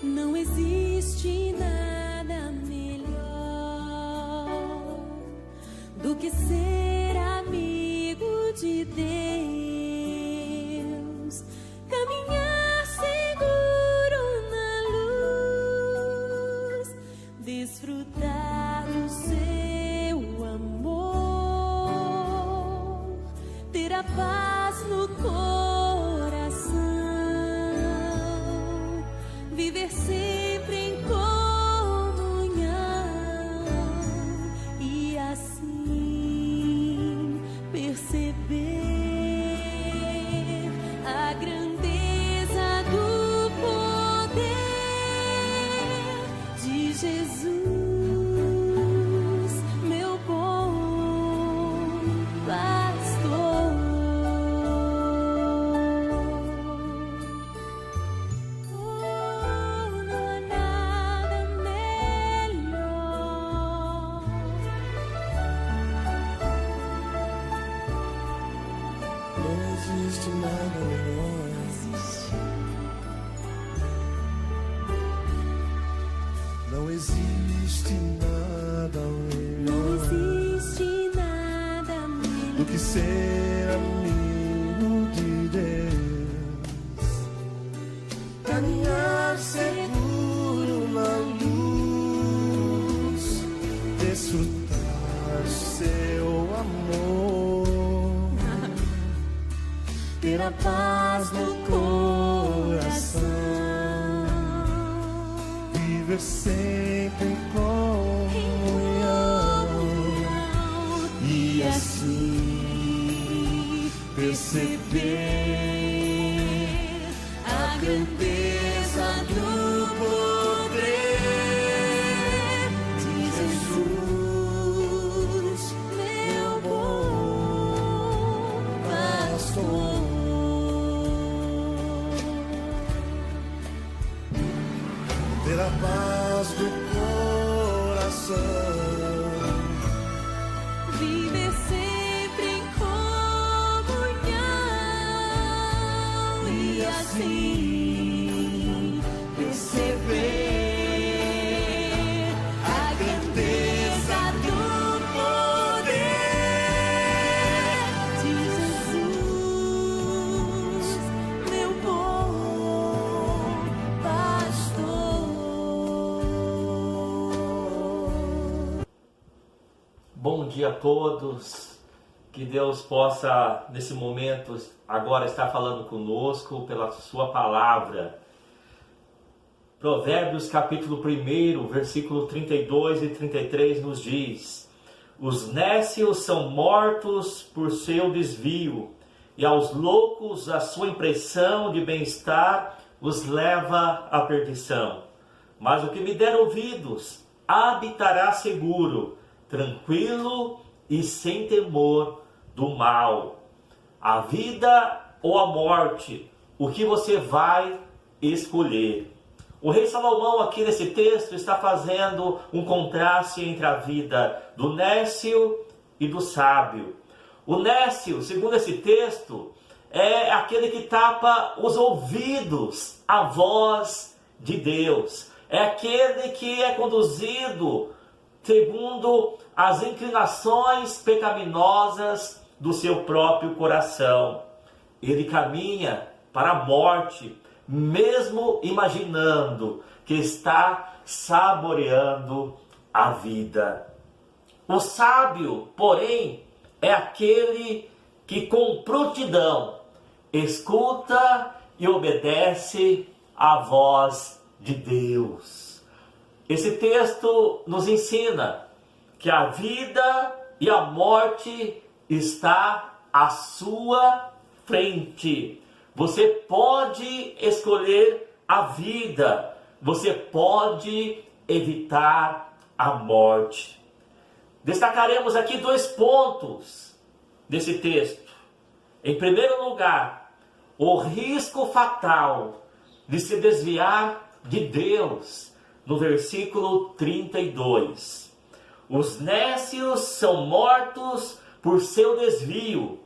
Não existe nada melhor do que ser amigo de Deus, caminhar seguro na luz, desfrutar do seu amor, ter a paz no coração, viver sempre em comunhão e assim perceber a grandeza do poder de Jesus, meu bom pastor. Não existe nada melhor. Não existe nada melhor do que ser amigo de Deus, caminhar seguro na luz, desfrutar seu amor, ter a paz no coração, viver sempre em comunhão e assim perceber a grandeza do poder de Jesus, meu bom pastor. Ter a paz do coração, viver sempre em comunhão e assim perceber a grandeza do poder de Jesus, meu bom pastor. Bom dia a todos, que Deus possa nesse momento agora estar falando conosco pela sua palavra. Provérbios capítulo 1, versículo 32 e 33 nos diz: os nécios são mortos por seu desvio, e aos loucos a sua impressão de bem-estar os leva à perdição. Mas o que me der ouvidos habitará seguro, tranquilo e sem temor do mal. A vida ou a morte, o que você vai escolher? O rei Salomão aqui nesse texto está fazendo um contraste entre a vida do nécio e do sábio. O nécio, segundo esse texto, é aquele que tapa os ouvidos à voz de Deus. É aquele que é conduzido segundo as inclinações pecaminosas do seu próprio coração. Ele caminha para a morte, mesmo imaginando que está saboreando a vida. O sábio, porém, é aquele que com prontidão escuta e obedece à voz de Deus. Esse texto nos ensina que a vida e a morte está à sua frente. Você pode escolher a vida, você pode evitar a morte. destacaremos aqui 2 pontos desse texto. Em primeiro lugar, o risco fatal de se desviar de Deus, no versículo 32. Os nécios são mortos por seu desvio,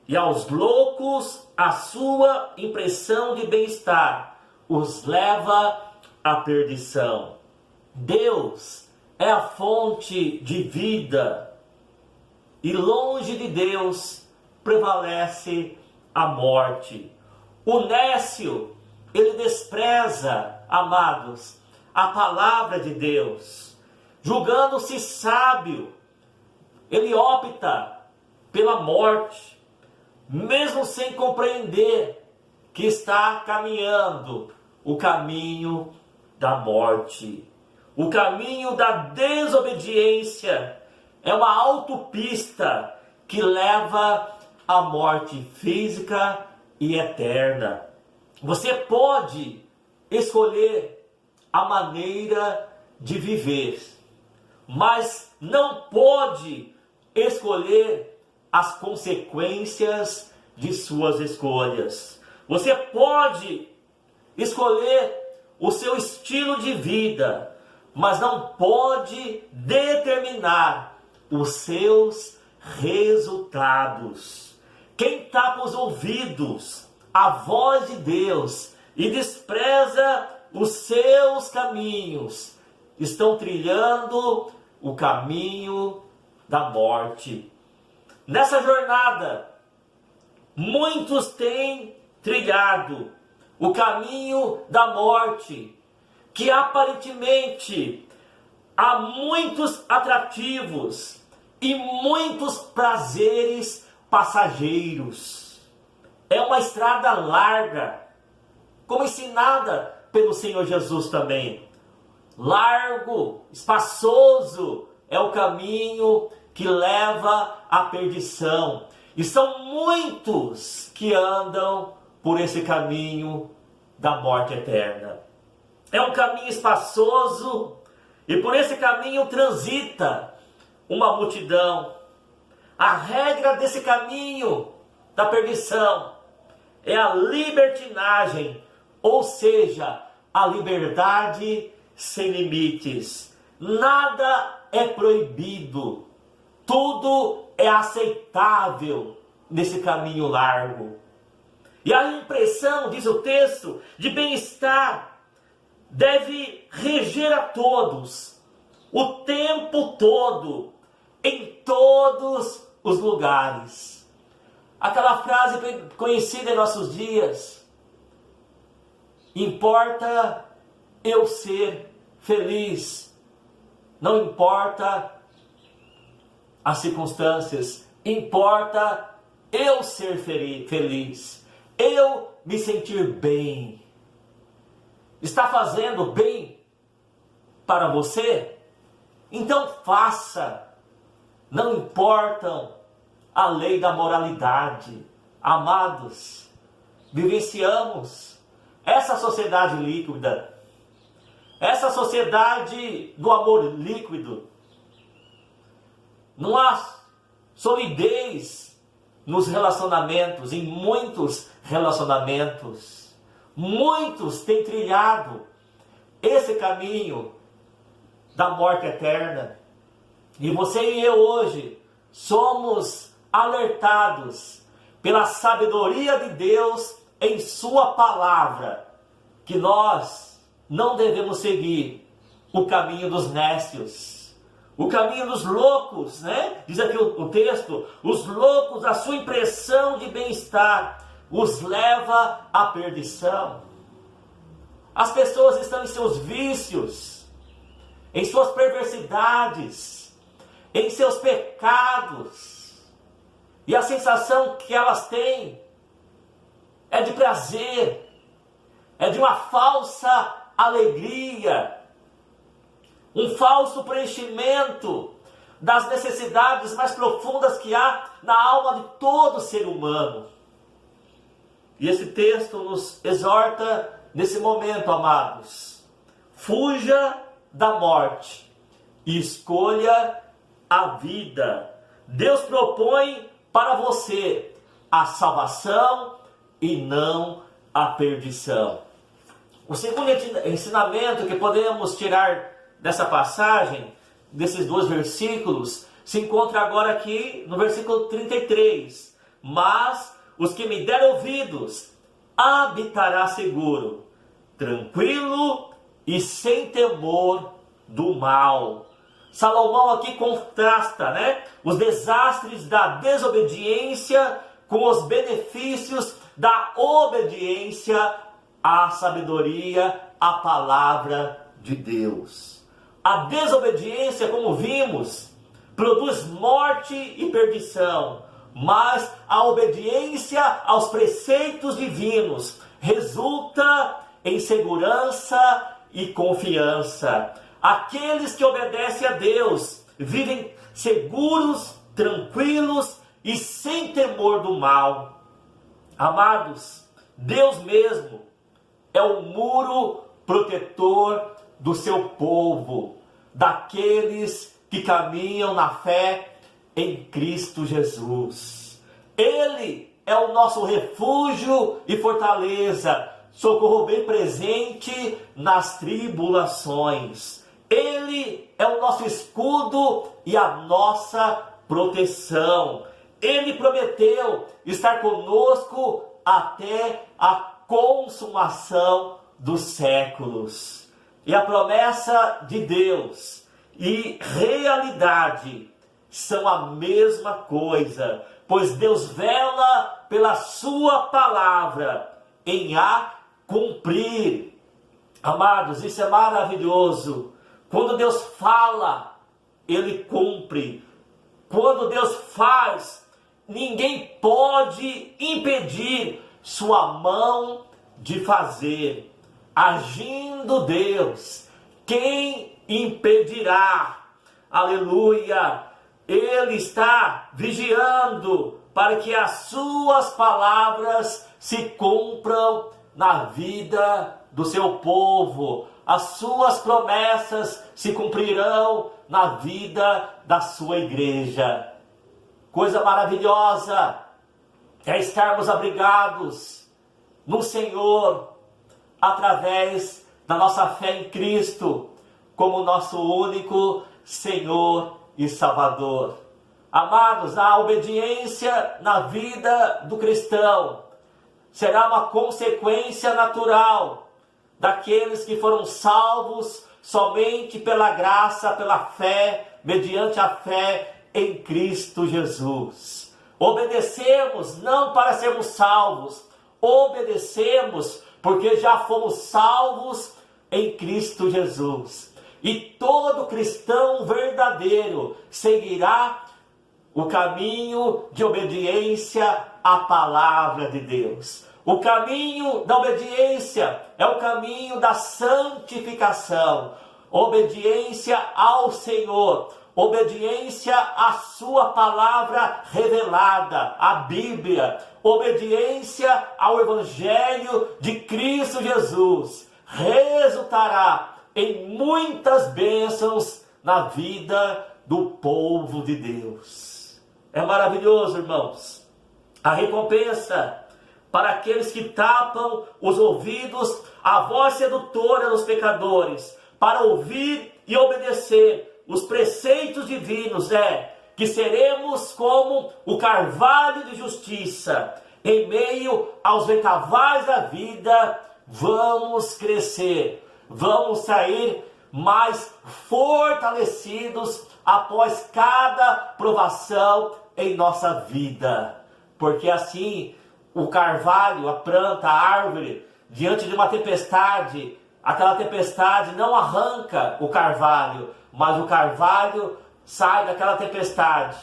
e aos loucos a sua impressão de bem-estar os leva à perdição. Deus é a fonte de vida, e longe de Deus prevalece a morte. O nécio, ele despreza, amados, a palavra de Deus, julgando-se sábio, ele opta pela morte, mesmo sem compreender que está caminhando o caminho da morte. O caminho da desobediência é uma autopista que leva à morte física e eterna. Você pode escolher a maneira de viver, mas não pode escolher as consequências de suas escolhas. Você pode escolher o seu estilo de vida, mas não pode determinar os seus resultados. Quem tapa os ouvidos à voz de Deus e despreza os seus caminhos, estão trilhando o caminho da morte. Nessa jornada, muitos têm trilhado o caminho da morte, que aparentemente há muitos atrativos e muitos prazeres passageiros. É uma estrada larga, como ensinada pelo Senhor Jesus também. Largo, espaçoso é o caminho que leva à perdição. E são muitos que andam por esse caminho da morte eterna. É um caminho espaçoso e por esse caminho transita uma multidão. A regra desse caminho da perdição é a libertinagem, ou seja, a liberdade sem limites. Nada é proibido, tudo é aceitável nesse caminho largo. E a impressão, diz o texto, de bem-estar deve reger a todos, o tempo todo, em todos os lugares. Aquela frase conhecida em nossos dias: importa eu ser feliz, não importa as circunstâncias, importa eu ser feliz, eu me sentir bem. Está fazendo bem para você? Então faça. Não importam a lei da moralidade. Amados, vivenciamos essa sociedade líquida, essa sociedade do amor líquido. Não há solidez nos relacionamentos, em muitos relacionamentos. Muitos têm trilhado esse caminho da morte eterna. E você e eu hoje somos alertados pela sabedoria de Deus em sua palavra, que nós não devemos seguir o caminho dos nécios, o caminho dos loucos, né? Diz aqui o texto: os loucos, a sua impressão de bem-estar os leva à perdição. As pessoas estão em seus vícios, em suas perversidades, em seus pecados, e a sensação que elas têm é de prazer, é de uma falsa alegria, um falso preenchimento das necessidades mais profundas que há na alma de todo ser humano. E esse texto nos exorta nesse momento, amados: fuja da morte e escolha a vida. Deus propõe para você a salvação e não a perdição. O segundo ensinamento que podemos tirar dessa passagem, desses dois versículos, se encontra agora aqui no versículo 33. Mas os que me deram ouvidos habitará seguro, tranquilo e sem temor do mal. Salomão aqui contrasta, os desastres da desobediência com os benefícios da obediência à sabedoria, à palavra de Deus. A desobediência, como vimos, produz morte e perdição, mas a obediência aos preceitos divinos resulta em segurança e confiança. Aqueles que obedecem a Deus vivem seguros, tranquilos e sem temor do mal. Amados, Deus mesmo é o muro protetor do seu povo, daqueles que caminham na fé em Cristo Jesus. Ele é o nosso refúgio e fortaleza, socorro bem presente nas tribulações. Ele é o nosso escudo e a nossa proteção. Ele prometeu estar conosco até a consumação dos séculos. E a promessa de Deus e realidade são a mesma coisa, pois Deus vela pela sua palavra em a cumprir. Amados, isso é maravilhoso. Quando Deus fala, Ele cumpre. Quando Deus faz, ninguém pode impedir sua mão de fazer. Agindo Deus, quem impedirá? Aleluia! Ele está vigiando para que as suas palavras se cumpram na vida do seu povo. As suas promessas se cumprirão na vida da sua igreja. Coisa maravilhosa é estarmos abrigados no Senhor através da nossa fé em Cristo como nosso único Senhor e Salvador. Amados, a obediência na vida do cristão será uma consequência natural daqueles que foram salvos somente pela graça, pela fé, mediante a fé em Cristo Jesus. Obedecemos não para sermos salvos, obedecemos porque já fomos salvos em Cristo Jesus. E todo cristão verdadeiro seguirá o caminho de obediência à palavra de Deus. O caminho da obediência é o caminho da santificação. Obediência ao Senhor, obediência à sua palavra revelada, a Bíblia, obediência ao Evangelho de Cristo Jesus, resultará em muitas bênçãos na vida do povo de Deus. É maravilhoso, irmãos, a recompensa para aqueles que tapam os ouvidos à voz sedutora dos pecadores, para ouvir e obedecer os preceitos divinos, que seremos como o carvalho de justiça. Em meio aos vendavais da vida, vamos crescer, vamos sair mais fortalecidos após cada provação em nossa vida. Porque assim, o carvalho, a planta, a árvore, diante de uma tempestade, aquela tempestade não arranca o carvalho, mas o carvalho sai daquela tempestade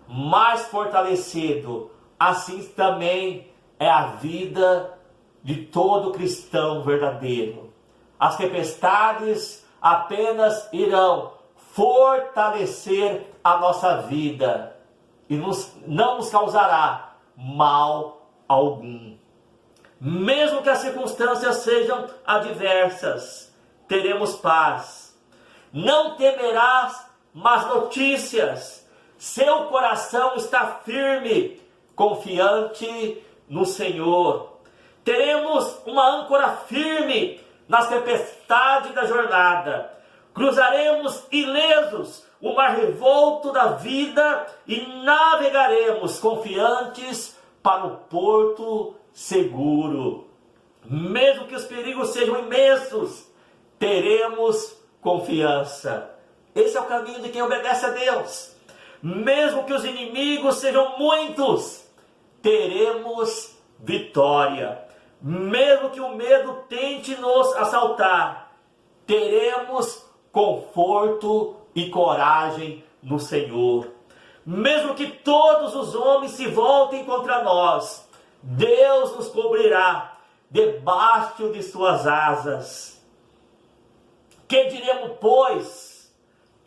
mais fortalecido. Assim também é a vida de todo cristão verdadeiro. As tempestades apenas irão fortalecer a nossa vida e não nos causará mal algum. Mesmo que as circunstâncias sejam adversas, teremos paz. Não temerás más notícias, seu coração está firme, confiante no Senhor. Teremos uma âncora firme nas tempestades da jornada. Cruzaremos ilesos o mar revolto da vida e navegaremos confiantes para o porto seguro. Mesmo que os perigos sejam imensos, teremos confiança. Esse é o caminho de quem obedece a Deus. Mesmo que os inimigos sejam muitos, teremos vitória. Mesmo que o medo tente nos assaltar, teremos conforto e coragem no Senhor. Mesmo que todos os homens se voltem contra nós, Deus nos cobrirá debaixo de suas asas. Que diremos, pois,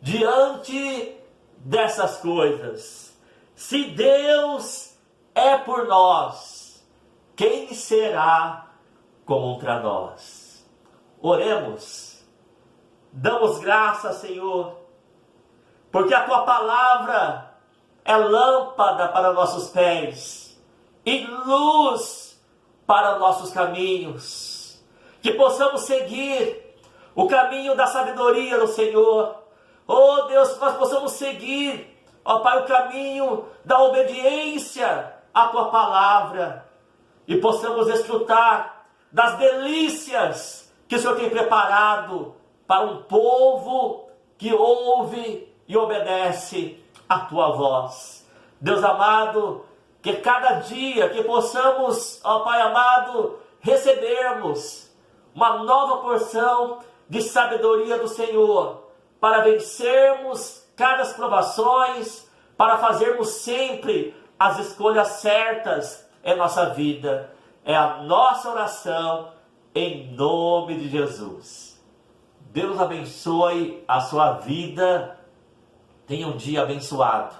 diante dessas coisas? Se Deus é por nós, quem será contra nós? Oremos. Damos graças, Senhor, porque a Tua palavra é lâmpada para nossos pés e luz para nossos caminhos. Que possamos seguir o caminho da sabedoria do Senhor. Oh Deus, que nós possamos seguir, ó Pai, o caminho da obediência à Tua palavra. E possamos desfrutar das delícias que o Senhor tem preparado para um povo que ouve e obedece a Tua voz. Deus amado, que cada dia que possamos, ó Pai amado, recebermos uma nova porção de sabedoria do Senhor, para vencermos cada provações, para fazermos sempre as escolhas certas em nossa vida. É a nossa oração em nome de Jesus. Deus abençoe a sua vida. Tenha um dia abençoado.